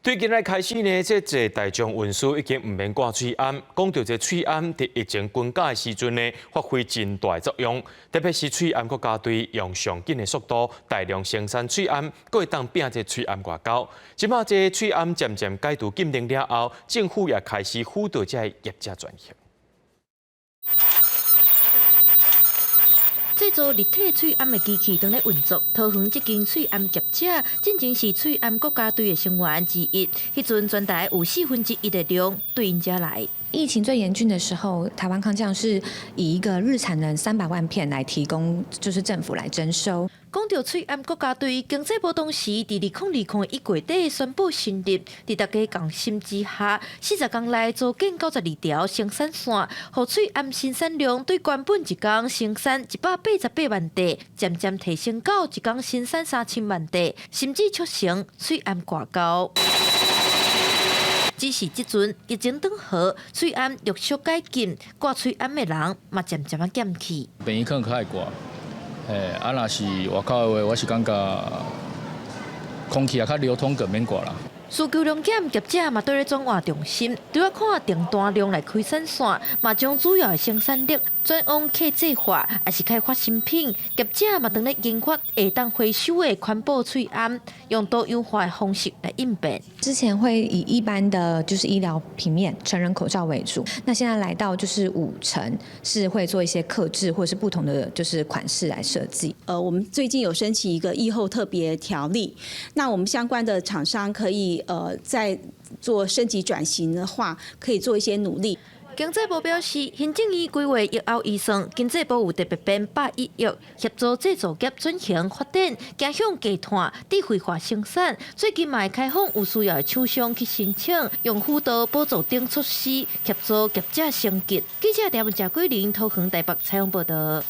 对今仔开始呢，这大众运输已经唔免挂喙安，讲到这喙安伫疫情关卡的时阵呢，发挥真大作用。特别是喙安国家队用上紧的速度大量生产喙安，佫会当拼这喙安外交。即马这喙安渐渐解除禁令了后，政府也开始辅导这业者转型。 制作立体喙安的机器正在运作。桃园这间喙安业者，真正是喙安国家队的成员之一。迄阵全台有1/4的量对因家来。 疫情最严峻的时候，台湾康匠是以一个日产能300万片来提供，就是政府来征收。讲到喙安国家队，经济部当时伫2020的1月底宣布成立，伫大家共心之下，40天内组建92条生产线，互喙安生产量对原本一天生产188万地，渐渐提升到一天生产3000万地，甚至促成喙安外交。 只是即阵疫情转好，喙安陆续解禁，挂喙安的人嘛渐渐减去。病院可能较爱挂，若是外口的话，我是感觉空气也较流通，更免挂啦。 需求量减，业者嘛对咧转换重心，除了看订单量来开产线，嘛将主要的生产力转往客制化，也是开发新品。业者嘛当咧研发下当回收的环保喙安，用多优化的方式来应变。之前会以一般的就是医疗平面、成人口罩为主，那现在来到就是50%是会做一些客制或是不同的就是款式来设计。我们最近有申请一个疫后特别条例，那我们相关的厂商可以在做升级转型的话，可以做一些努力。 经济部表示，行政院规划疫后预算，经济部有特别编100亿，协助制造业转型发展，走向低碳、智慧化生产。最近嘛会开放有需要的厂商去申请，用辅导补助等措施协助业者升级。记者陈文佳、桂林、桃园台北采访报道。